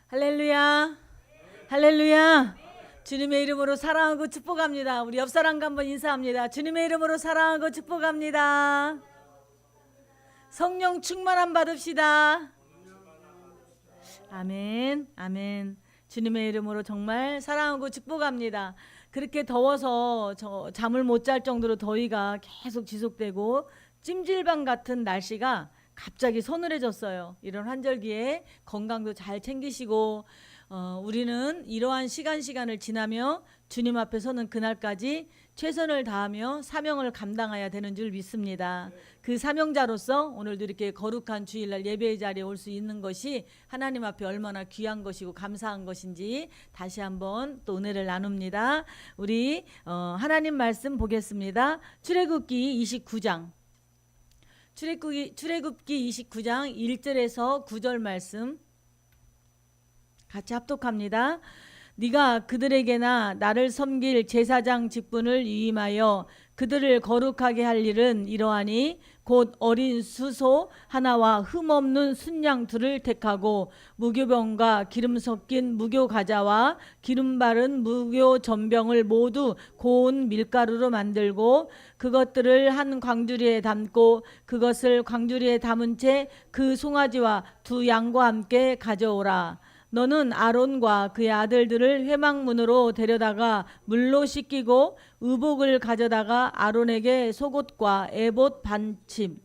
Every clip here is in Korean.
할렐루야. 할렐루야. 주님의 이름으로 사랑하고 축복합니다. 우리 옆 사람과 한번 인사합니다. 주님의 이름으로 사랑하고 축복합니다. 성령 충만함 받읍시다. 아멘. 아멘. 주님의 이름으로 정말 사랑하고 축복합니다. 그렇게 더워서 잠을 못 잘 정도로 더위가 계속 지속되고 찜질방 같은 날씨가 갑자기 서늘해졌어요. 이런 환절기에 건강도 잘 챙기시고 우리는 이러한 시간을 지나며 주님 앞에 서는 그날까지 최선을 다하며 사명을 감당해야 되는 줄 믿습니다. 그 사명자로서 오늘도 이렇게 거룩한 주일날 예배의 자리에 올 수 있는 것이 하나님 앞에 얼마나 귀한 것이고 감사한 것인지 다시 한번 또 은혜를 나눕니다. 우리 하나님 말씀 보겠습니다. 출애굽기 29장 출애굽기 29장 1절에서 9절 말씀 같이 합독합니다. 네가 그들에게나 나를 섬길 제사장 직분을 위임하여 그들을 거룩하게 할 일은 이러하니 곧 어린 수소 하나와 흠없는 순양 둘을 택하고 무교병과 기름 섞인 무교과자와 기름 바른 무교전병을 모두 고운 밀가루로 만들고 그것들을 한 광주리에 담고 그것을 광주리에 담은 채 그 송아지와 두 양과 함께 가져오라. 너는 아론과 그의 아들들을 회막문으로 데려다가 물로 씻기고 의복을 가져다가 아론에게 속옷과 에봇 받침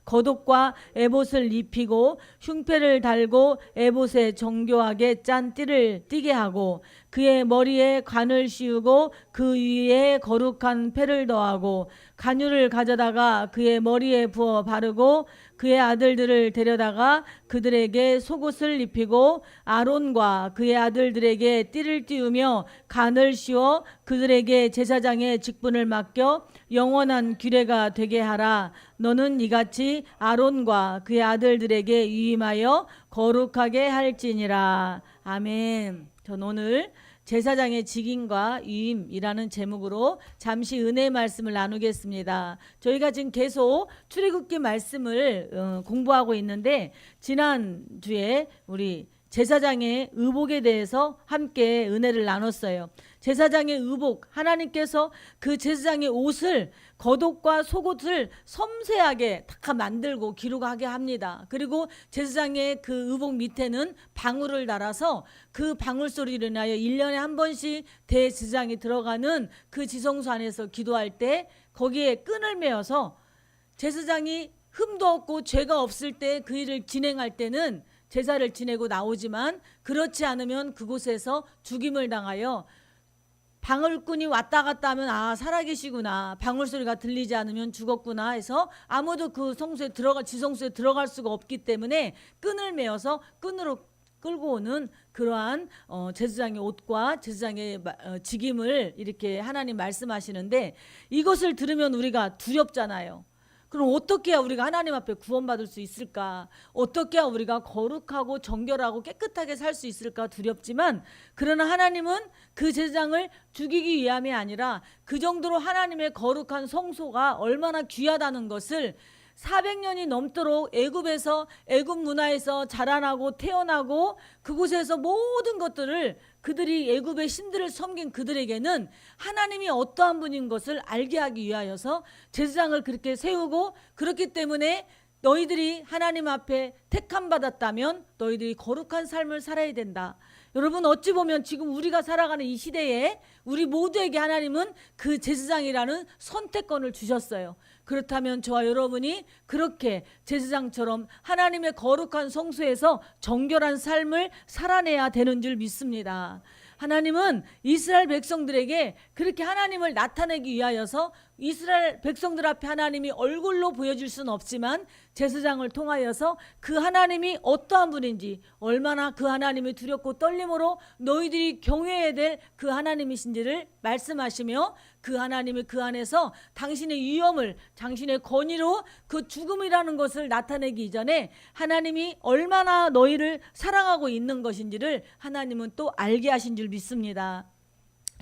겉옷과 에봇을 입히고 흉패를 달고 에봇에 정교하게 짠 띠를 띠게 하고 그의 머리에 관을 씌우고 그 위에 거룩한 패를 더하고 간유를 가져다가 그의 머리에 부어 바르고 그의 아들들을 데려다가 그들에게 속옷을 입히고 아론과 그의 아들들에게 띠를 띄우며 간을 씌워 그들에게 제사장의 직분을 맡겨 영원한 규례가 되게 하라. 너는 이같이 아론과 그의 아들들에게 위임하여 거룩하게 할지니라. 아멘. 전 오늘 제사장의 직임과 위임이라는 제목으로 잠시 은혜의 말씀을 나누겠습니다. 저희가 지금 계속 출애굽기 말씀을 공부하고 있는데 지난주에 우리 제사장의 의복에 대해서 함께 은혜를 나눴어요. 제사장의 의복, 하나님께서 그 제사장의 옷을 겉옷과 속옷을 섬세하게 다 만들고 기록하게 합니다. 그리고 제사장의 그 의복 밑에는 방울을 달아서 그 방울 소리를 인하여 1년에 한 번씩 대제사장이 들어가는 그 지성소 안에서 기도할 때 거기에 끈을 매어서 제사장이 흠도 없고 죄가 없을 때 그 일을 진행할 때는 제사를 지내고 나오지만 그렇지 않으면 그곳에서 죽임을 당하여 방울꾼이 왔다 갔다 하면 살아계시구나, 방울 소리가 들리지 않으면 죽었구나 해서 아무도 그 지성소에 들어갈 수가 없기 때문에 끈을 매어서 끈으로 끌고 오는 그러한 제사장의 옷과 제사장의 직임을 이렇게 하나님 말씀하시는데 이것을 들으면 우리가 두렵잖아요. 그럼 어떻게 해야 우리가 하나님 앞에 구원받을 수 있을까? 어떻게 해야 우리가 거룩하고 정결하고 깨끗하게 살 수 있을까 두렵지만 그러나 하나님은 그 제사장을 죽이기 위함이 아니라 그 정도로 하나님의 거룩한 성소가 얼마나 귀하다는 것을 400년이 넘도록 애굽 문화에서 자라나고 태어나고 그곳에서 모든 것들을 그들이 애굽의 신들을 섬긴 그들에게는 하나님이 어떠한 분인 것을 알게 하기 위하여서 제사장을 그렇게 세우고 그렇기 때문에 너희들이 하나님 앞에 택함 받았다면 너희들이 거룩한 삶을 살아야 된다. 여러분 어찌 보면 지금 우리가 살아가는 이 시대에 우리 모두에게 하나님은 그 제사장이라는 선택권을 주셨어요. 그렇다면 저와 여러분이 그렇게 제사장처럼 하나님의 거룩한 성소에서 정결한 삶을 살아내야 되는 줄 믿습니다. 하나님은 이스라엘 백성들에게 그렇게 하나님을 나타내기 위하여서 이스라엘 백성들 앞에 하나님이 얼굴로 보여줄 수는 없지만 제사장을 통하여서 그 하나님이 어떠한 분인지 얼마나 그 하나님이 두렵고 떨림으로 너희들이 경외해야 될 그 하나님이신지를 말씀하시며 그 하나님이 그 안에서 당신의 위엄을 당신의 권위로 그 죽음이라는 것을 나타내기 이전에 하나님이 얼마나 너희를 사랑하고 있는 것인지를 하나님은 또 알게 하신 줄 믿습니다.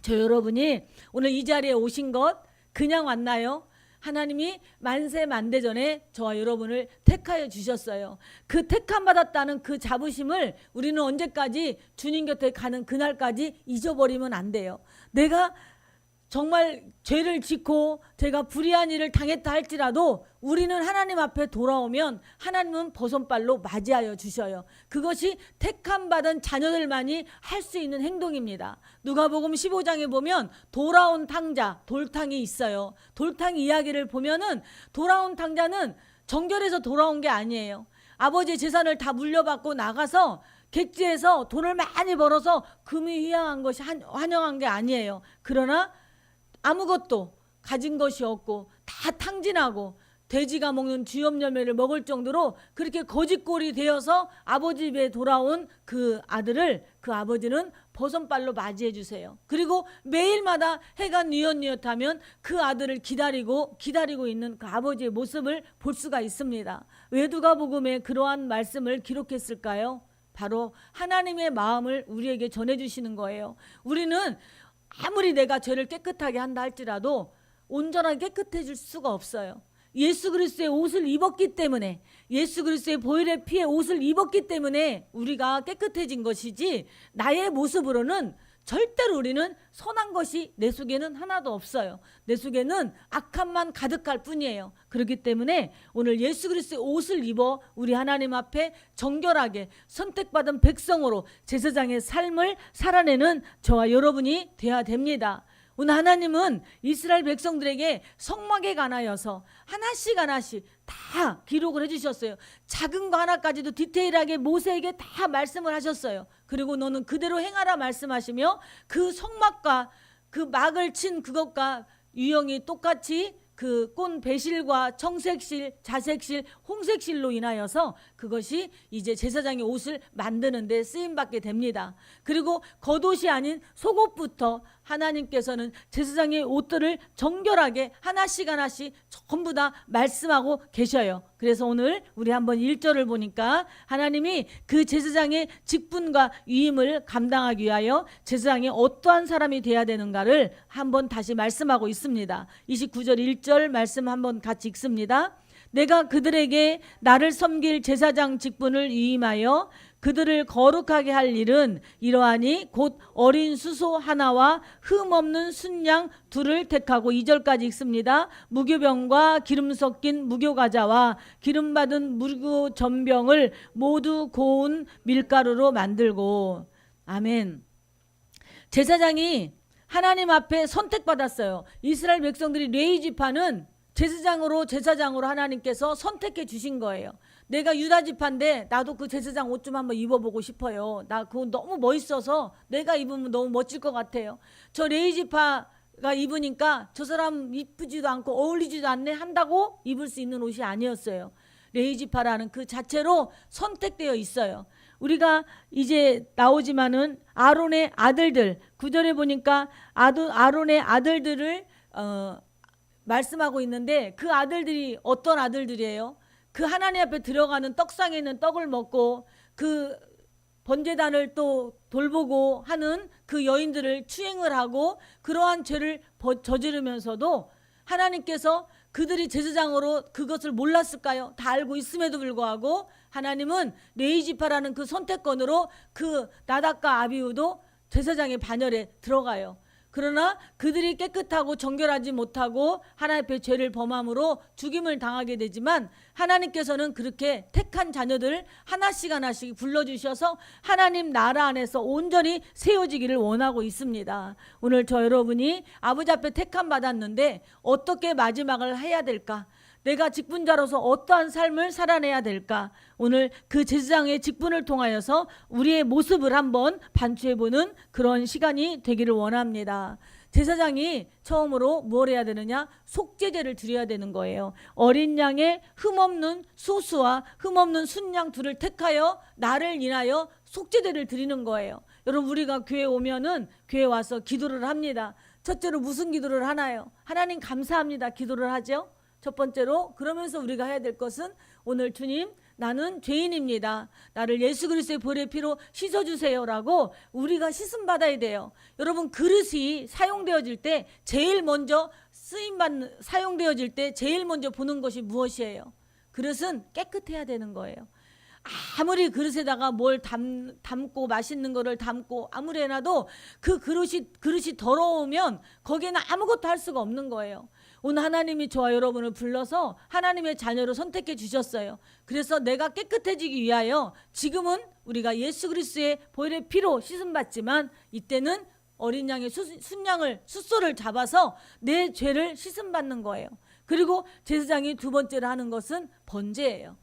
저 여러분이 오늘 이 자리에 오신 것 그냥 왔나요? 하나님이 만세 만대전에 저와 여러분을 택하여 주셨어요. 그 택함 받았다는 그 자부심을 우리는 언제까지 주님 곁에 가는 그날까지 잊어버리면 안 돼요. 내가 정말 죄를 짓고 제가 불의한 일을 당했다 할지라도 우리는 하나님 앞에 돌아오면 하나님은 버선발로 맞이하여 주셔요. 그것이 택함 받은 자녀들만이 할 수 있는 행동입니다. 누가복음 15장에 보면 돌아온 탕자, 돌탕이 있어요. 돌탕 이야기를 보면은 돌아온 탕자는 정결해서 돌아온 게 아니에요. 아버지의 재산을 다 물려받고 나가서 객지에서 돈을 많이 벌어서 금이 휘황한 것이 환영한 게 아니에요. 그러나 아무것도 가진 것이 없고 다 탕진하고 돼지가 먹는 쥐염 열매를 먹을 정도로 그렇게 거짓골이 되어서 아버지 집에 돌아온 그 아들을 그 아버지는 버선발로 맞이해 주세요. 그리고 매일마다 해가 뉘엿뉘엿하면 그 아들을 기다리고 있는 그 아버지의 모습을 볼 수가 있습니다. 왜 누가복음에 그러한 말씀을 기록했을까요? 바로 하나님의 마음을 우리에게 전해주시는 거예요. 우리는 아무리 내가 죄를 깨끗하게 한다 할지라도 온전하게 깨끗해질 수가 없어요. 예수 그리스도의 옷을 입었기 때문에, 예수 그리스도의 보혈의 피에 옷을 입었기 때문에 우리가 깨끗해진 것이지, 나의 모습으로는 절대로 우리는 선한 것이 내 속에는 하나도 없어요. 내 속에는 악함만 가득할 뿐이에요. 그렇기 때문에 오늘 예수 그리스도의 옷을 입어 우리 하나님 앞에 정결하게 선택받은 백성으로 제사장의 삶을 살아내는 저와 여러분이 되어야 됩니다. 오늘 하나님은 이스라엘 백성들에게 성막에 관하여서 하나씩 다 기록을 해주셨어요. 작은 거 하나까지도 디테일하게 모세에게 다 말씀을 하셨어요. 그리고 너는 그대로 행하라 말씀하시며 그 성막과 그 막을 친 그것과 유형이 똑같이 그 꼰 배실과 청색실, 자색실, 홍색실로 인하여서 그것이 이제 제사장의 옷을 만드는 데 쓰임받게 됩니다. 그리고 겉옷이 아닌 속옷부터 하나님께서는 제사장의 옷들을 정결하게 하나씩 전부 다 말씀하고 계셔요. 그래서 오늘 우리 한번 1절을 보니까 하나님이 그 제사장의 직분과 위임을 감당하기 위하여 제사장이 어떠한 사람이 돼야 되는가를 한번 다시 말씀하고 있습니다. 29절 1절 말씀 한번 같이 읽습니다. 내가 그들에게 나를 섬길 제사장 직분을 위임하여 그들을 거룩하게 할 일은 이러하니 곧 어린 수소 하나와 흠 없는 순양 둘을 택하고 2절까지 읽습니다. 무교병과 기름 섞인 무교과자와 기름 받은 무교전병을 모두 고운 밀가루로 만들고. 아멘. 제사장이 하나님 앞에 선택받았어요. 이스라엘 백성들이 레위 지파는 제사장으로 하나님께서 선택해 주신 거예요. 내가 유다 지파인데 나도 그 제사장 옷 좀 한번 입어보고 싶어요. 나 그거 너무 멋있어서 내가 입으면 너무 멋질 것 같아요. 저 레위 지파가 입으니까 저 사람 이쁘지도 않고 어울리지도 않네 한다고 입을 수 있는 옷이 아니었어요. 레위 지파라는 그 자체로 선택되어 있어요. 우리가 이제 나오지만은 아론의 아들들 9절에 보니까 아론의 아들들을 말씀하고 있는데 그 아들들이 어떤 아들들이에요? 그 하나님 앞에 들어가는 떡상에 있는 떡을 먹고 그 번제단을 또 돌보고 하는 그 여인들을 추행을 하고 그러한 죄를 저지르면서도 하나님께서 그들이 제사장으로 그것을 몰랐을까요? 다 알고 있음에도 불구하고 하나님은 레위 지파라는 그 선택권으로 그 나답과 아비후도 제사장의 반열에 들어가요. 그러나 그들이 깨끗하고 정결하지 못하고 하나님 앞에 죄를 범함으로 죽임을 당하게 되지만 하나님께서는 그렇게 택한 자녀들 하나씩 불러주셔서 하나님 나라 안에서 온전히 세워지기를 원하고 있습니다. 오늘 저 여러분이 아버지 앞에 택함 받았는데 어떻게 마지막을 해야 될까? 내가 직분자로서 어떠한 삶을 살아내야 될까? 오늘 그 제사장의 직분을 통하여서 우리의 모습을 한번 반추해보는 그런 시간이 되기를 원합니다. 제사장이 처음으로 뭘 해야 되느냐? 속죄제를 드려야 되는 거예요. 어린 양의 흠없는 소수와 흠없는 순양 둘을 택하여 나를 인하여 속죄제를 드리는 거예요. 여러분 우리가 교회 오면은 교회 와서 기도를 합니다. 첫째로 무슨 기도를 하나요? 하나님 감사합니다. 기도를 하죠. 첫 번째로 그러면서 우리가 해야 될 것은 오늘 주님 나는 죄인입니다. 나를 예수 그리스도의 보혈의 피로 씻어주세요라고 우리가 씻음 받아야 돼요. 여러분 그릇이 사용되어질 때 제일 먼저 사용되어질 때 제일 먼저 보는 것이 무엇이에요? 그릇은 깨끗해야 되는 거예요. 아무리 그릇에다가 뭘 담고 맛있는 거를 담고 아무리 해놔도 그 그릇이 더러우면 거기에는 아무것도 할 수가 없는 거예요. 오늘 하나님이 저와 여러분을 불러서 하나님의 자녀로 선택해 주셨어요. 그래서 내가 깨끗해지기 위하여 지금은 우리가 예수 그리스도의 보혈의 피로 씻음 받지만 이때는 어린 양의 숫소를 잡아서 내 죄를 씻음 받는 거예요. 그리고 제사장이 두 번째로 하는 것은 번제예요.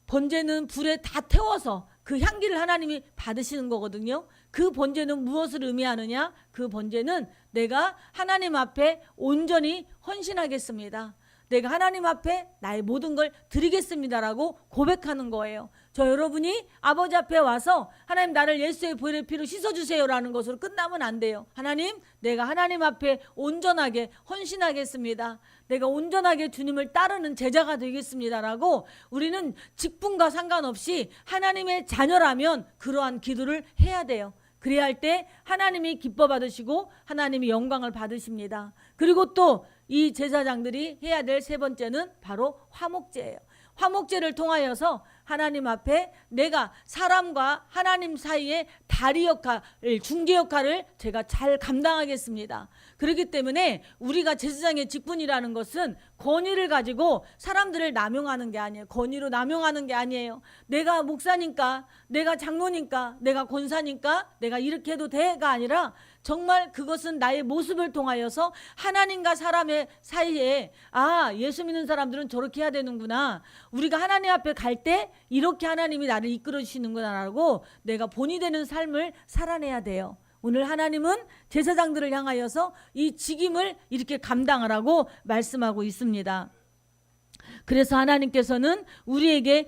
번제는 불에 다 태워서 그 향기를 하나님이 받으시는 거거든요. 그 번제는 무엇을 의미하느냐? 그 번제는 내가 하나님 앞에 온전히 헌신하겠습니다. 내가 하나님 앞에 나의 모든 걸 드리겠습니다라고 고백하는 거예요. 저 여러분이 아버지 앞에 와서 하나님 나를 예수의 보혈의 피로 씻어주세요라는 것으로 끝나면 안 돼요. 하나님 내가 하나님 앞에 온전하게 헌신하겠습니다. 내가 온전하게 주님을 따르는 제자가 되겠습니다라고 우리는 직분과 상관없이 하나님의 자녀라면 그러한 기도를 해야 돼요. 그래야 할 때 하나님이 기뻐 받으시고 하나님이 영광을 받으십니다. 그리고 또 이 제사장들이 해야 될 세 번째는 바로 화목제예요. 화목제를 통하여서 하나님 앞에 내가 사람과 하나님 사이의 다리 역할, 중재 역할을 제가 잘 감당하겠습니다. 그렇기 때문에 우리가 제사장의 직분이라는 것은 권위를 가지고 사람들을 남용하는 게 아니에요. 권위로 남용하는 게 아니에요. 내가 목사니까, 내가 장로니까, 내가 권사니까 내가 이렇게 해도 돼가 아니라 정말 그것은 나의 모습을 통하여서 하나님과 사람의 사이에 예수 믿는 사람들은 저렇게 해야 되는구나. 우리가 하나님 앞에 갈 때 이렇게 하나님이 나를 이끌어 주시는구나라고 내가 본이 되는 삶을 살아내야 돼요. 오늘 하나님은 제사장들을 향하여서 이 직임을 이렇게 감당하라고 말씀하고 있습니다. 그래서 하나님께서는 우리에게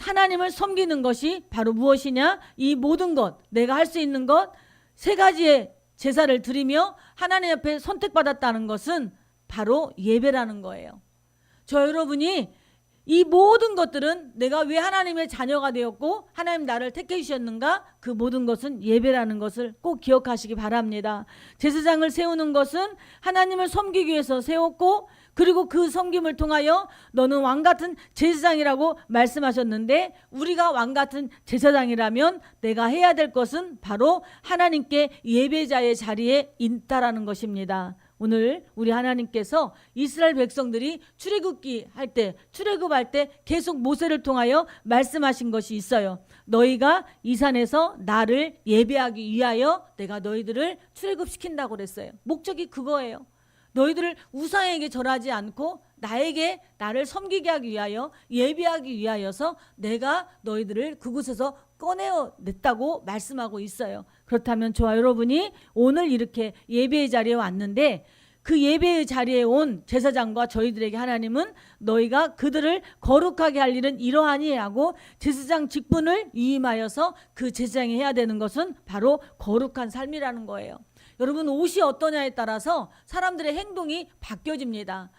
하나님을 섬기는 것이 바로 무엇이냐? 이 모든 것, 내가 할 수 있는 것, 세 가지의 제사를 드리며 하나님 앞에 선택받았다는 것은 바로 예배라는 거예요. 저 여러분이 이 모든 것들은 내가 왜 하나님의 자녀가 되었고 하나님 나를 택해 주셨는가? 그 모든 것은 예배라는 것을 꼭 기억하시기 바랍니다. 제사장을 세우는 것은 하나님을 섬기기 위해서 세웠고 그리고 그 섬김을 통하여 너는 왕같은 제사장이라고 말씀하셨는데 우리가 왕같은 제사장이라면 내가 해야 될 것은 바로 하나님께 예배자의 자리에 있다라는 것입니다. 오늘 우리 하나님께서 이스라엘 백성들이 출애굽할 때 계속 모세를 통하여 말씀하신 것이 있어요. 너희가 이 산에서 나를 예배하기 위하여 내가 너희들을 출애굽시킨다고 그랬어요. 목적이 그거예요. 너희들을 우상에게 절하지 않고 나를 섬기게 하기 위하여 예배하기 위하여서 내가 너희들을 그곳에서 꺼내냈다고 말씀하고 있어요. 그렇다면 저와 여러분이 오늘 이렇게 예배의 자리에 왔는데 그 예배의 자리에 온 제사장과 저희들에게 하나님은 너희가 그들을 거룩하게 할 일은 이러하니 하고 제사장 직분을 위임하여서 그 제사장이 해야 되는 것은 바로 거룩한 삶이라는 거예요. 여러분 옷이 어떠냐에 따라서 사람들의 행동이 바뀌어집니다.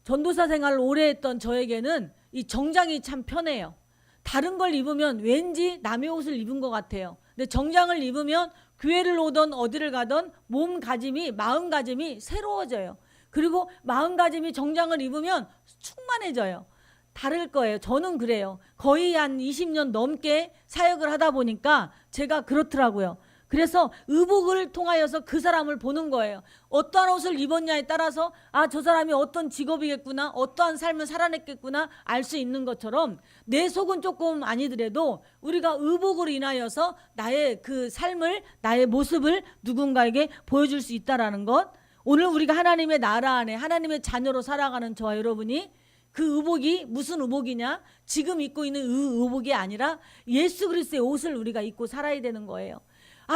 전도사 생활을 오래 했던 저에게는 이 정장이 참 편해요. 다른 걸 입으면 왠지 남의 옷을 입은 것 같아요. 근데 정장을 입으면 교회를 오던 어디를 가던 마음가짐이 새로워져요. 그리고 마음가짐이 정장을 입으면 충만해져요. 다를 거예요. 저는 그래요. 거의 한 20년 넘게 사역을 하다 보니까 제가 그렇더라고요. 그래서 의복을 통하여서 그 사람을 보는 거예요. 어떠한 옷을 입었냐에 따라서 저 사람이 어떤 직업이겠구나, 어떠한 삶을 살아냈겠구나 알 수 있는 것처럼 내 속은 조금 아니더라도 우리가 의복으로 인하여서 나의 그 삶을, 나의 모습을 누군가에게 보여줄 수 있다라는 것. 오늘 우리가 하나님의 나라 안에 하나님의 자녀로 살아가는 저와 여러분이 그 의복이 무슨 의복이냐? 지금 입고 있는 의복이 아니라 예수 그리스도의 옷을 우리가 입고 살아야 되는 거예요.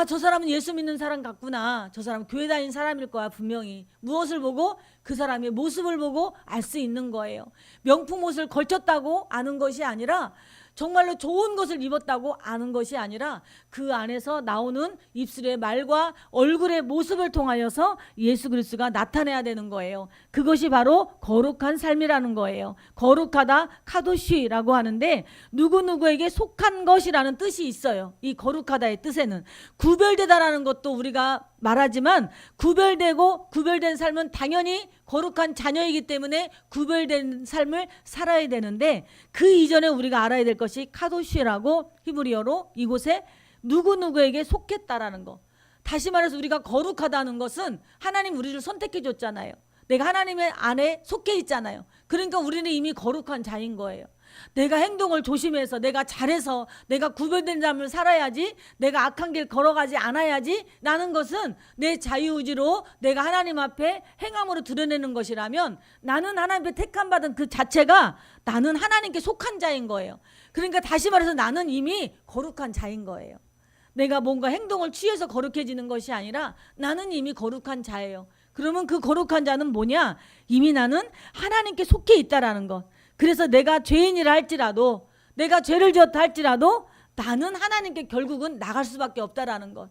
저 사람은 예수 믿는 사람 같구나. 저 사람은 교회 다니는 사람일 거야 분명히. 무엇을 보고? 그 사람의 모습을 보고 알 수 있는 거예요. 명품 옷을 걸쳤다고 아는 것이 아니라 정말로 좋은 것을 입었다고 아는 것이 아니라 그 안에서 나오는 입술의 말과 얼굴의 모습을 통하여서 예수 그리스도가 나타내야 되는 거예요. 그것이 바로 거룩한 삶이라는 거예요. 거룩하다 카도시라고 하는데 누구누구에게 속한 것이라는 뜻이 있어요. 이 거룩하다의 뜻에는 구별되다라는 것도 우리가 말하지만 구별된 삶은 당연히 거룩한 자녀이기 때문에 구별된 삶을 살아야 되는데, 그 이전에 우리가 알아야 될 것이 카도시라고 히브리어로 이곳에 누구누구에게 속했다라는 거. 다시 말해서 우리가 거룩하다는 것은 하나님 우리를 선택해 줬잖아요. 내가 하나님의 안에 속해 있잖아요. 그러니까 우리는 이미 거룩한 자인 거예요. 내가 행동을 조심해서, 내가 잘해서, 내가 구별된 삶을 살아야지, 내가 악한 길 걸어가지 않아야지 라는 것은 내 자유의지로 내가 하나님 앞에 행함으로 드러내는 것이라면, 나는 하나님께 택함받은 그 자체가 나는 하나님께 속한 자인 거예요. 그러니까 다시 말해서 나는 이미 거룩한 자인 거예요. 내가 뭔가 행동을 취해서 거룩해지는 것이 아니라 나는 이미 거룩한 자예요. 그러면 그 거룩한 자는 뭐냐? 이미 나는 하나님께 속해 있다라는 것. 그래서 내가 죄인이라 할지라도, 내가 죄를 지었다 할지라도 나는 하나님께 결국은 나갈 수밖에 없다라는 것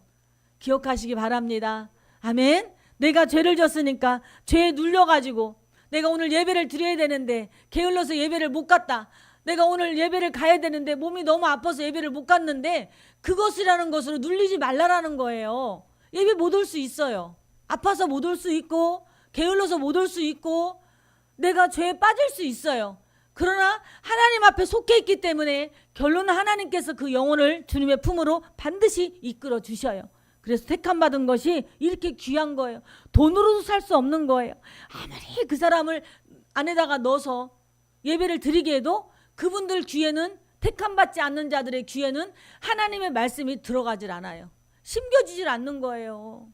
기억하시기 바랍니다. 아멘. 내가 죄를 졌으니까 죄에 눌려가지고 내가 오늘 예배를 드려야 되는데 게을러서 예배를 못 갔다. 내가 오늘 예배를 가야 되는데 몸이 너무 아파서 예배를 못 갔는데, 그것이라는 것으로 눌리지 말라라는 거예요. 예배 못 올 수 있어요. 아파서 못 올 수 있고, 게을러서 못 올 수 있고, 내가 죄에 빠질 수 있어요. 그러나 하나님 앞에 속해 있기 때문에 결론은 하나님께서 그 영혼을 주님의 품으로 반드시 이끌어 주셔요. 그래서 택함 받은 것이 이렇게 귀한 거예요. 돈으로도 살 수 없는 거예요. 아무리 그 사람을 안에다가 넣어서 예배를 드리게 해도 그분들 귀에는, 택함 받지 않는 자들의 귀에는 하나님의 말씀이 들어가질 않아요. 심겨지질 않는 거예요.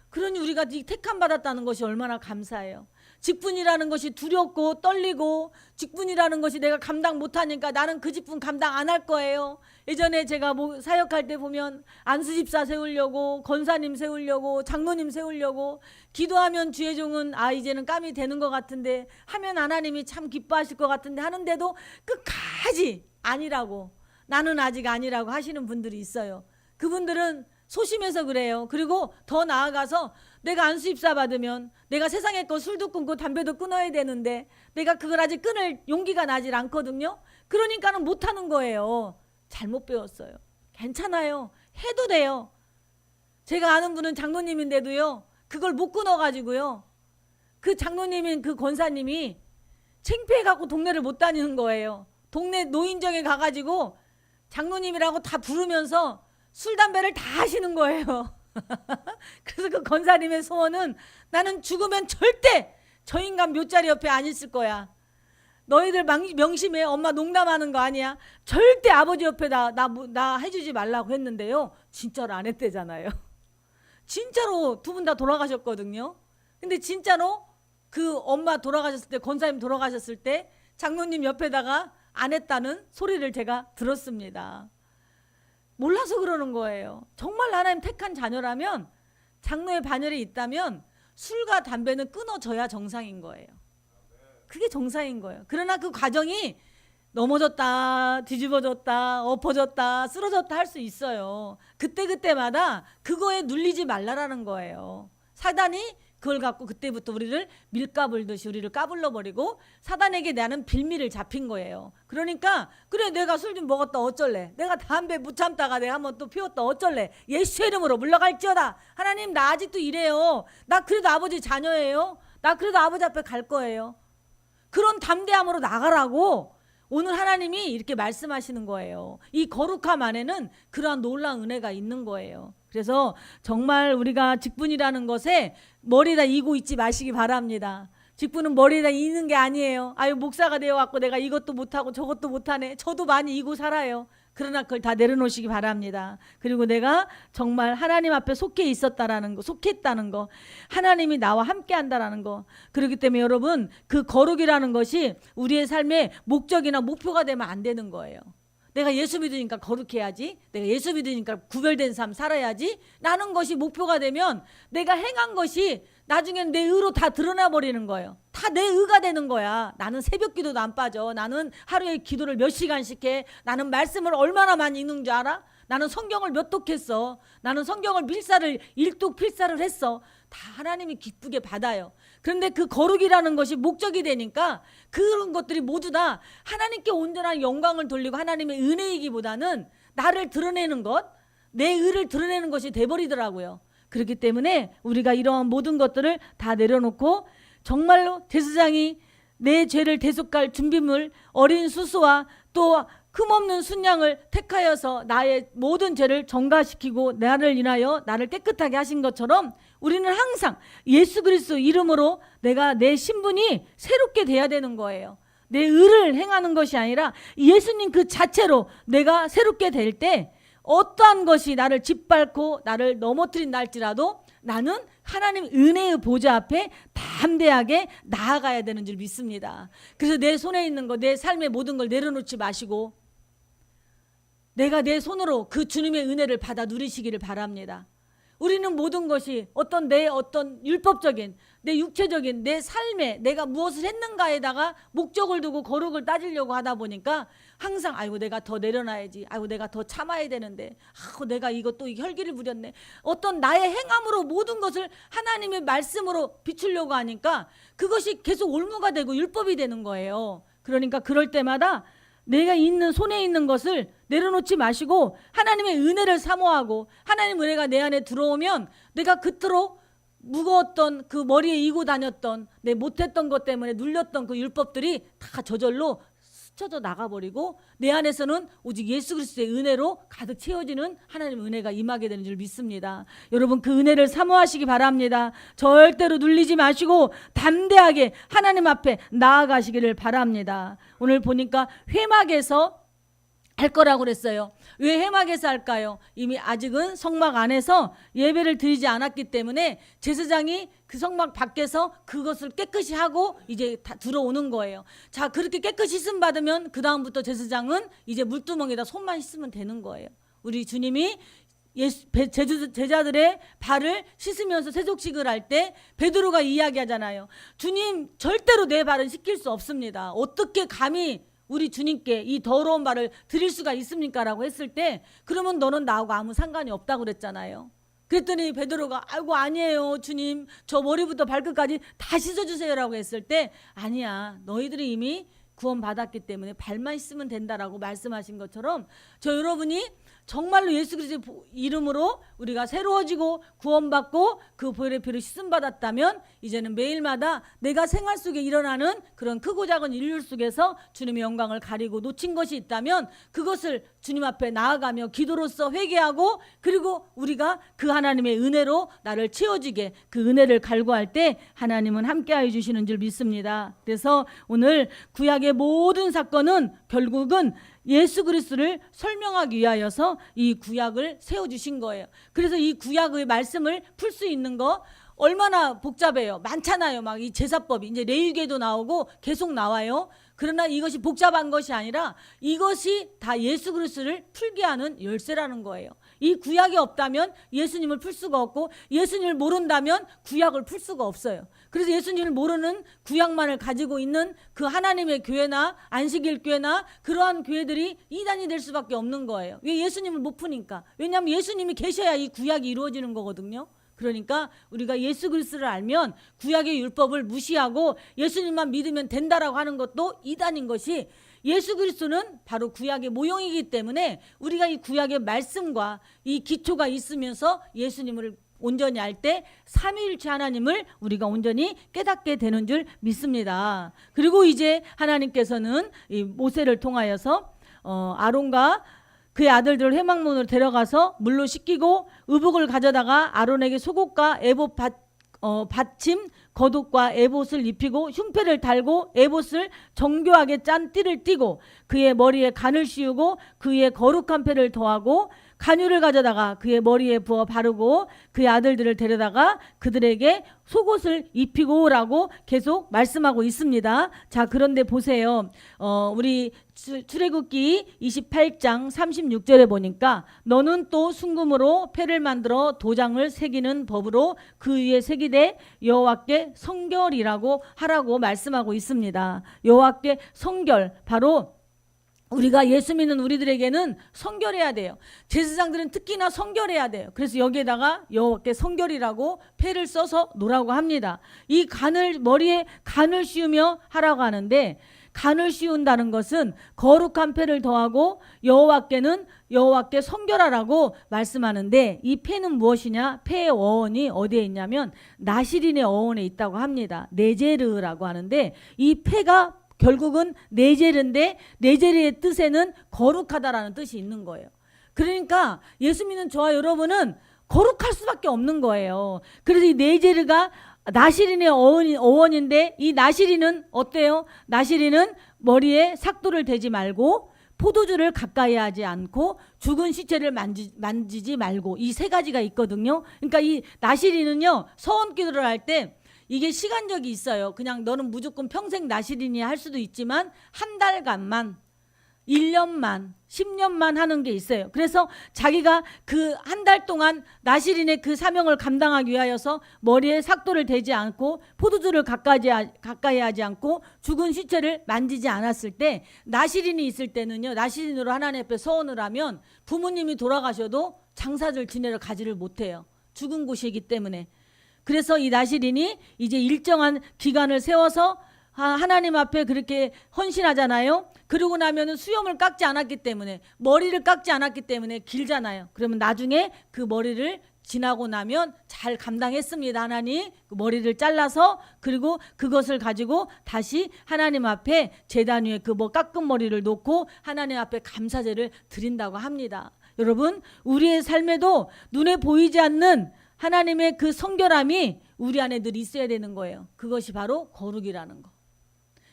그러니 우리가 이 택함 받았다는 것이 얼마나 감사해요. 직분이라는 것이 두렵고 떨리고, 직분이라는 것이 내가 감당 못하니까 나는 그 직분 감당 안 할 거예요. 예전에 제가 사역할 때 보면 안수집사 세우려고, 권사님 세우려고, 장로님 세우려고 기도하면 주의 종은 이제는 깜이 되는 것 같은데, 하면 하나님이 참 기뻐하실 것 같은데 하는데도 끝까지 아니라고, 나는 아직 아니라고 하시는 분들이 있어요. 그분들은 소심해서 그래요. 그리고 더 나아가서 내가 안수입사 받으면 내가 세상의 거 술도 끊고 담배도 끊어야 되는데 내가 그걸 아직 끊을 용기가 나질 않거든요. 그러니까는 못하는 거예요. 잘못 배웠어요. 괜찮아요. 해도 돼요. 제가 아는 분은 장로님인데도요, 그걸 못 끊어가지고요, 그 장로님인 그 권사님이 창피해갖고 동네를 못 다니는 거예요. 동네 노인정에 가가지고 장로님이라고 다 부르면서 술, 담배를 다 하시는 거예요. 그래서 그 권사님의 소원은, 나는 죽으면 절대 저 인간 묘자리 옆에 안 있을 거야. 너희들 명심해. 엄마 농담하는 거 아니야. 절대 아버지 옆에 나 해주지 말라고 했는데요, 진짜로 안 했대잖아요. 진짜로 두 분 다 돌아가셨거든요. 근데 진짜로 그 엄마 돌아가셨을 때, 권사님 돌아가셨을 때 장로님 옆에다가 안 했다는 소리를 제가 들었습니다. 몰라서 그러는 거예요. 정말 하나님 택한 자녀라면, 장로의 반열에 있다면 술과 담배는 끊어져야 정상인 거예요. 그게 정상인 거예요. 그러나 그 과정이 넘어졌다, 뒤집어졌다, 엎어졌다, 쓰러졌다 할 수 있어요. 그때마다 그거에 눌리지 말라라는 거예요. 사단이 그걸 갖고 그때부터 우리를 밀가불듯이 우리를 까불러 버리고, 사단에게 나는 빌미를 잡힌 거예요. 그러니까 그래, 내가 술 좀 먹었다 어쩔래, 내가 담배 못 참다가 내가 한번 또 피웠다 어쩔래, 예수의 이름으로 물러갈지어다. 하나님, 나 아직도 이래요. 나 그래도 아버지 자녀예요. 나 그래도 아버지 앞에 갈 거예요. 그런 담대함으로 나가라고 오늘 하나님이 이렇게 말씀하시는 거예요. 이 거룩함 안에는 그러한 놀라운 은혜가 있는 거예요. 그래서 정말 우리가 직분이라는 것에 머리에다 이고 있지 마시기 바랍니다. 직분은 머리에다 이는 게 아니에요. 아유, 목사가 되어갖고 내가 이것도 못하고 저것도 못하네. 저도 많이 이고 살아요. 그러나 그걸 다 내려놓으시기 바랍니다. 그리고 내가 정말 하나님 앞에 속해 있었다라는 거, 속했다는 거, 하나님이 나와 함께 한다라는 거. 그렇기 때문에 여러분, 그 거룩이라는 것이 우리의 삶의 목적이나 목표가 되면 안 되는 거예요. 내가 예수 믿으니까 거룩해야지, 내가 예수 믿으니까 구별된 삶 살아야지 라는 것이 목표가 되면 내가 행한 것이 나중엔 내 의로 다 드러나 버리는 거예요. 다 내 의가 되는 거야. 나는 새벽 기도도 안 빠져. 나는 하루에 기도를 몇 시간씩 해. 나는 말씀을 얼마나 많이 읽는 줄 알아? 나는 성경을 몇 독했어. 나는 성경을 일독 필사를 했어. 다 하나님이 기쁘게 받아요. 그런데 그 거룩이라는 것이 목적이 되니까 그런 것들이 모두 다 하나님께 온전한 영광을 돌리고 하나님의 은혜이기보다는 나를 드러내는 것, 내 의를 드러내는 것이 돼버리더라고요. 그렇기 때문에 우리가 이러한 모든 것들을 다 내려놓고 정말로 제사장이 내 죄를 대속할 준비물 어린 수수와 또 흠없는 순양을 택하여서 나의 모든 죄를 전가시키고 나를 인하여 나를 깨끗하게 하신 것처럼 우리는 항상 예수 그리스도 이름으로 내 신분이 새롭게 돼야 되는 거예요. 내 의를 행하는 것이 아니라 예수님 그 자체로 내가 새롭게 될 때 어떠한 것이 나를 짓밟고 나를 넘어뜨린다 할지라도 나는 하나님 은혜의 보좌 앞에 담대하게 나아가야 되는 줄 믿습니다. 그래서 내 손에 있는 거, 내 삶의 모든 걸 내려놓지 마시고 내가 내 손으로 그 주님의 은혜를 받아 누리시기를 바랍니다. 우리는 모든 것이 어떤 율법적인 내 육체적인 내 삶에 내가 무엇을 했는가에다가 목적을 두고 거룩을 따지려고 하다 보니까 항상 아이고 내가 더 내려놔야지, 아이고 내가 더 참아야 되는데, 아이고 내가 이것도 혈기를 부렸네, 어떤 나의 행함으로 모든 것을 하나님의 말씀으로 비추려고 하니까 그것이 계속 올무가 되고 율법이 되는 거예요. 그러니까 그럴 때마다 내가 있는 손에 있는 것을 내려놓지 마시고 하나님의 은혜를 사모하고 하나님 은혜가 내 안에 들어오면 내가 그토록 무거웠던 그 머리에 이고 다녔던 내 못했던 것 때문에 눌렸던 그 율법들이 다 저절로 스쳐져 나가버리고 내 안에서는 오직 예수 그리스도의 은혜로 가득 채워지는 하나님의 은혜가 임하게 되는 줄 믿습니다. 여러분 그 은혜를 사모하시기 바랍니다. 절대로 눌리지 마시고 담대하게 하나님 앞에 나아가시기를 바랍니다. 오늘 보니까 회막에서 할 거라고 그랬어요. 왜 회막에서 할까요? 이미 아직은 성막 안에서 예배를 드리지 않았기 때문에 제사장이 그 성막 밖에서 그것을 깨끗이 하고 이제 다 들어오는 거예요. 자, 그렇게 깨끗이 씻음 받으면 그 다음부터 제사장은 이제 물두멍에다 손만 씻으면 되는 거예요. 우리 주님이 제자들의 발을 씻으면서 세속식을 할 때 베드로가 이야기하잖아요. 주님 절대로 내 발은 씻길 수 없습니다. 어떻게 감히 우리 주님께 이 더러운 발을 드릴 수가 있습니까? 라고 했을 때 그러면 너는 나하고 아무 상관이 없다고 그랬잖아요. 그랬더니 베드로가 아이고 아니에요 주님, 저 머리부터 발끝까지 다 씻어주세요 라고 했을 때 아니야, 너희들이 이미 구원 받았기 때문에 발만 씻으면 된다라고 말씀하신 것처럼 저 여러분이 정말로 예수 그리스도의 이름으로 우리가 새로워지고 구원받고 그 보혈의 피를 씻음 받았다면 이제는 매일마다 내가 생활 속에 일어나는 그런 크고 작은 일들 속에서 주님의 영광을 가리고 놓친 것이 있다면 그것을 주님 앞에 나아가며 기도로서 회개하고 그리고 우리가 그 하나님의 은혜로 나를 채워지게 그 은혜를 갈구할 때 하나님은 함께하여 주시는 줄 믿습니다. 그래서 오늘 구약의 모든 사건은 결국은 예수 그리스도를 설명하기 위하여서 이 구약을 세워주신 거예요. 그래서 이 구약의 말씀을 풀 수 있는 거 얼마나 복잡해요. 많잖아요. 막 이 제사법이 이제 레위기에도 나오고 계속 나와요. 그러나 이것이 복잡한 것이 아니라 이것이 다 예수 그리스도를 풀게 하는 열쇠라는 거예요. 이 구약이 없다면 예수님을 풀 수가 없고 예수님을 모른다면 구약을 풀 수가 없어요. 그래서 예수님을 모르는 구약만을 가지고 있는 그 하나님의 교회나 안식일 교회나 그러한 교회들이 이단이 될 수밖에 없는 거예요. 왜? 예수님을 못 푸니까. 왜냐하면 예수님이 계셔야 이 구약이 이루어지는 거거든요. 그러니까 우리가 예수 그리스도를 알면 구약의 율법을 무시하고 예수님만 믿으면 된다라고 하는 것도 이단인 것이, 예수 그리스도는 바로 구약의 모형이기 때문에 우리가 이 구약의 말씀과 이 기초가 있으면서 예수님을 온전히 알 때 삼위일체 하나님을 우리가 온전히 깨닫게 되는 줄 믿습니다. 그리고 이제 하나님께서는 이 모세를 통하여서 아론과 그의 아들들을 회막문으로 데려가서 물로 씻기고 의복을 가져다가 아론에게 속옷과 에봇 받침 겉옷과 에봇을 입히고 흉패를 달고 에봇을 정교하게 짠 띠를 띠고 그의 머리에 간을 씌우고 그의 거룩한 패를 더하고 간유를 가져다가 그의 머리에 부어 바르고 그의 아들들을 데려다가 그들에게 속옷을 입히고 라고 계속 말씀하고 있습니다. 자, 그런데 보세요. 우리 출애굽기 28장 36절에 보니까 너는 또 순금으로 패를 만들어 도장을 새기는 법으로 그 위에 새기되 여호와께 성결이라고 하라고 말씀하고 있습니다. 여호와께 성결, 바로 우리가 예수 믿는 우리들에게는 성결해야 돼요. 제사장들은 특히나 성결해야 돼요. 그래서 여기에다가 여호와께 성결이라고 패를 써서 놓으라고 합니다. 이 간을, 머리에 간을 씌우며 하라고 하는데 간을 씌운다는 것은 거룩한 패를 더하고 여호와께 성결하라고 말씀하는데, 이 패는 무엇이냐? 패의 어원이 어디에 있냐면 나시린의 어원에 있다고 합니다. 네제르라고 하는데, 이 패가 결국은 네제르인데, 네제르의 뜻에는 거룩하다라는 뜻이 있는 거예요. 그러니까 예수 믿는 저와 여러분은 거룩할 수밖에 없는 거예요. 그래서 이 네제르가 나시린의 어원인데, 이 나시린은 어때요? 나시린은 머리에 삭도를 대지 말고, 포도주를 가까이 하지 않고, 죽은 시체를 만지지 말고, 이 세 가지가 있거든요. 그러니까 이 나시린은요, 서원 기도를 할 때 이게 시간적이 있어요. 그냥 너는 무조건 평생 나시린이 할 수도 있지만 한 달간만, 1년만, 10년만 하는 게 있어요. 그래서 자기가 그 한 달 동안 나시린의 그 사명을 감당하기 위하여서 머리에 삭도를 대지 않고, 포도주를 가까이 하지 않고, 죽은 시체를 만지지 않았을 때, 나시린이 있을 때는요, 나시린으로 하나님 앞에 서원을 하면 부모님이 돌아가셔도 장사를 지내러 가지를 못해요. 죽은 곳이기 때문에. 그래서 이 나시린이 이제 일정한 기간을 세워서 하나님 앞에 그렇게 헌신하잖아요. 그러고 나면은 수염을 깎지 않았기 때문에, 머리를 깎지 않았기 때문에 길잖아요. 그러면 나중에 그 머리를 지나고 나면 잘 감당했습니다. 하나님, 그 머리를 잘라서, 그리고 그것을 가지고 다시 하나님 앞에 제단 위에 그 깎은 머리를 놓고 하나님 앞에 감사제를 드린다고 합니다. 여러분, 우리의 삶에도 눈에 보이지 않는 하나님의 그 성결함이 우리 안에 늘 있어야 되는 거예요. 그것이 바로 거룩이라는 거.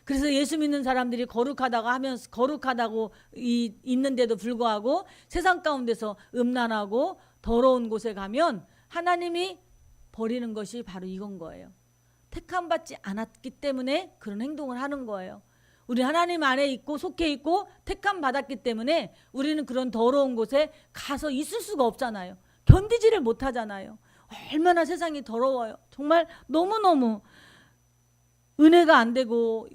그래서 예수 믿는 사람들이 거룩하다고 있는데도 불구하고 세상 가운데서 음란하고 더러운 곳에 가면 하나님이 버리는 것이 바로 이건 거예요. 택함받지 않았기 때문에 그런 행동을 하는 거예요. 우리 하나님 안에 있고 속해 있고 택함 받았기 때문에 우리는 그런 더러운 곳에 가서 있을 수가 없잖아요. 견디지를 못하잖아요. 얼마나 세상이 더러워요. 정말 너무너무 은혜가 안 되고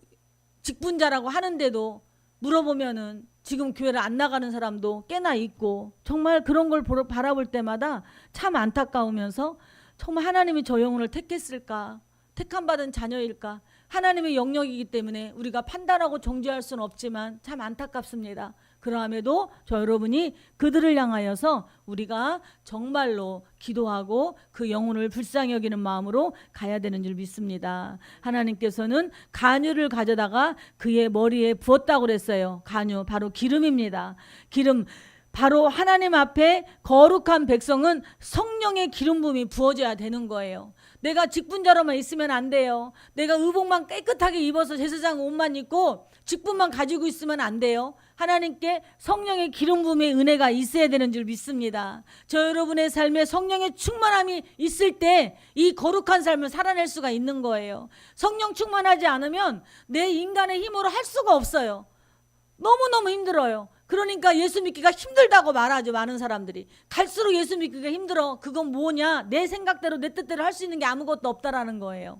직분자라고 하는데도 물어보면은 지금 교회를 안 나가는 사람도 꽤나 있고, 정말 그런 걸 바라볼 때마다 참 안타까우면서, 정말 하나님이 저 영혼을 택했을까? 택함받은 자녀일까? 하나님의 영역이기 때문에 우리가 판단하고 정죄할 수는 없지만 참 안타깝습니다. 그러함에도 저 여러분이 그들을 향하여서 우리가 정말로 기도하고 그 영혼을 불쌍히 여기는 마음으로 가야 되는 줄 믿습니다. 하나님께서는 간유를 가져다가 그의 머리에 부었다고 그랬어요. 간유, 바로 기름입니다. 기름, 바로 하나님 앞에 거룩한 백성은 성령의 기름 부음이 부어져야 되는 거예요. 내가 직분자로만 있으면 안 돼요. 내가 의복만 깨끗하게 입어서 제사장 옷만 입고 직분만 가지고 있으면 안 돼요. 하나님께 성령의 기름 부음의 은혜가 있어야 되는 줄 믿습니다. 저 여러분의 삶에 성령의 충만함이 있을 때 이 거룩한 삶을 살아낼 수가 있는 거예요. 성령 충만하지 않으면 내 인간의 힘으로 할 수가 없어요. 너무너무 힘들어요. 그러니까 예수 믿기가 힘들다고 말하죠. 많은 사람들이 갈수록 예수 믿기가 힘들어. 그건 뭐냐? 내 생각대로 내 뜻대로 할 수 있는 게 아무것도 없다라는 거예요.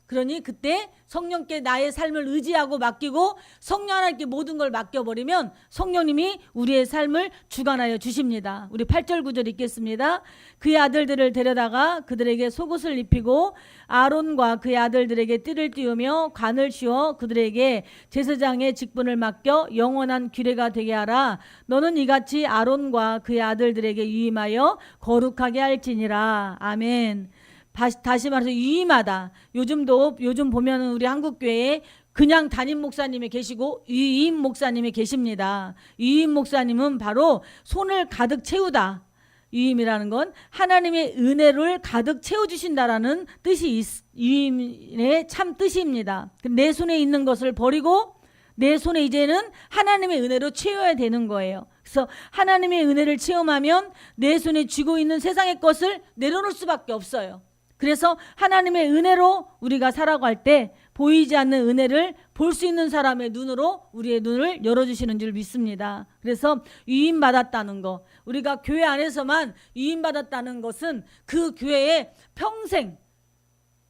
그러니 그때 성령께 나의 삶을 의지하고 맡기고 성령 하나님께 모든 걸 맡겨버리면 성령님이 우리의 삶을 주관하여 주십니다. 우리 8절 9절 읽겠습니다. 그의 아들들을 데려다가 그들에게 속옷을 입히고 아론과 그의 아들들에게 띠를 띄우며 관을 씌워 그들에게 제사장의 직분을 맡겨 영원한 규례가 되게 하라. 너는 이같이 아론과 그의 아들들에게 유임하여 거룩하게 할지니라. 아멘. 다시 말해서 유임하다. 요즘 보면은 우리 한국교회에 그냥 담임 목사님이 계시고 유임 목사님이 계십니다. 유임 목사님은 바로 손을 가득 채우다. 유임이라는 건 하나님의 은혜를 가득 채워주신다라는 뜻이 유임의 참 뜻입니다. 내 손에 있는 것을 버리고 내 손에 이제는 하나님의 은혜로 채워야 되는 거예요. 그래서 하나님의 은혜를 체험하면 내 손에 쥐고 있는 세상의 것을 내려놓을 수밖에 없어요. 그래서 하나님의 은혜로 우리가 살아갈 때 보이지 않는 은혜를 볼 수 있는 사람의 눈으로 우리의 눈을 열어주시는 줄 믿습니다. 그래서 유임받았다는 거, 우리가 교회 안에서만 유임받았다는 것은 그 교회에 평생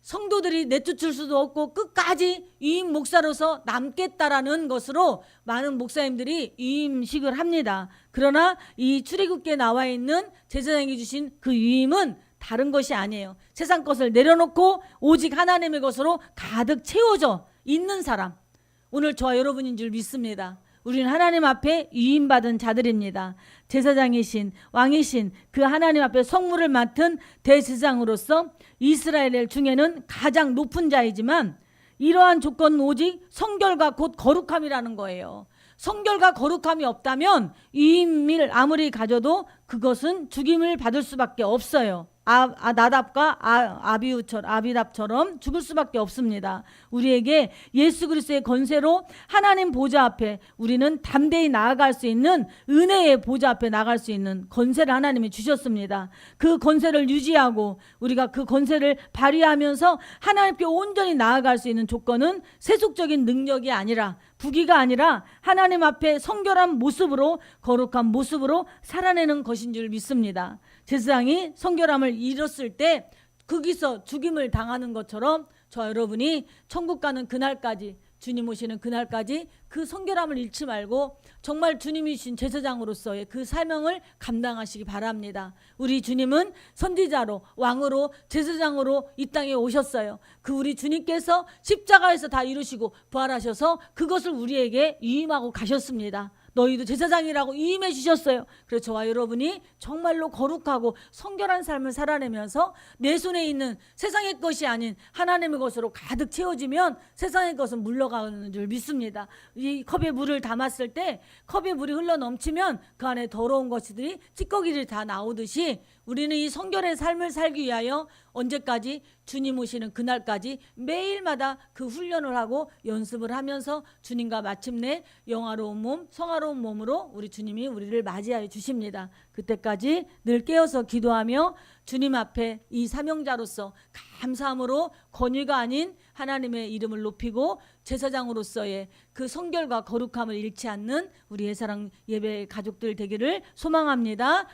성도들이 내쫓을 수도 없고 끝까지 유임 목사로서 남겠다라는 것으로 많은 목사님들이 유임식을 합니다. 그러나 이 출애굽기에 나와 있는 제사장이 주신 그 유임은 다른 것이 아니에요. 세상 것을 내려놓고 오직 하나님의 것으로 가득 채워져 있는 사람, 오늘 저와 여러분인 줄 믿습니다. 우리는 하나님 앞에 위임받은 자들입니다. 제사장이신 왕이신 그 하나님 앞에 성물을 맡은 대제사장으로서 이스라엘 중에는 가장 높은 자이지만 이러한 조건은 오직 성결과 곧 거룩함이라는 거예요. 성결과 거룩함이 없다면 위임을 아무리 가져도 그것은 죽임을 받을 수밖에 없어요. 나답과 아비답처럼 죽을 수밖에 없습니다. 우리에게 예수 그리스도의 권세로 하나님 보좌 앞에 우리는 담대히 나아갈 수 있는, 은혜의 보좌 앞에 나갈 수 있는 권세를 하나님이 주셨습니다. 그 권세를 유지하고 우리가 그 권세를 발휘하면서 하나님께 온전히 나아갈 수 있는 조건은 세속적인 능력이 아니라, 부귀가 아니라 하나님 앞에 성결한 모습으로, 거룩한 모습으로 살아내는 것인 줄 믿습니다. 제사장이 성결함을 잃었을 때 거기서 죽임을 당하는 것처럼 저와 여러분이 천국 가는 그날까지, 주님 오시는 그날까지 그 성결함을 잃지 말고 정말 주님이신 제사장으로서의 그 사명을 감당하시기 바랍니다. 우리 주님은 선지자로, 왕으로, 제사장으로 이 땅에 오셨어요. 그 우리 주님께서 십자가에서 다 이루시고 부활하셔서 그것을 우리에게 위임하고 가셨습니다. 너희도 제사장이라고 위임해 주셨어요. 그래서 저와 여러분이 정말로 거룩하고 성결한 삶을 살아내면서 내 손에 있는 세상의 것이 아닌 하나님의 것으로 가득 채워지면 세상의 것은 물러가는 줄 믿습니다. 이 컵에 물을 담았을 때 컵에 물이 흘러 넘치면 그 안에 더러운 것들이 찌꺼기들이 다 나오듯이 우리는 이 성결의 삶을 살기 위하여 언제까지? 주님 오시는 그날까지 매일마다 그 훈련을 하고 연습을 하면서 주님과 마침내 영화로운 몸, 성화로운 몸으로 우리 주님이 우리를 맞이하여 주십니다. 그때까지 늘 깨어서 기도하며 주님 앞에 이 사명자로서 감사함으로 권위가 아닌 하나님의 이름을 높이고 제사장으로서의 그 성결과 거룩함을 잃지 않는 우리 예사랑 예배 가족들 되기를 소망합니다.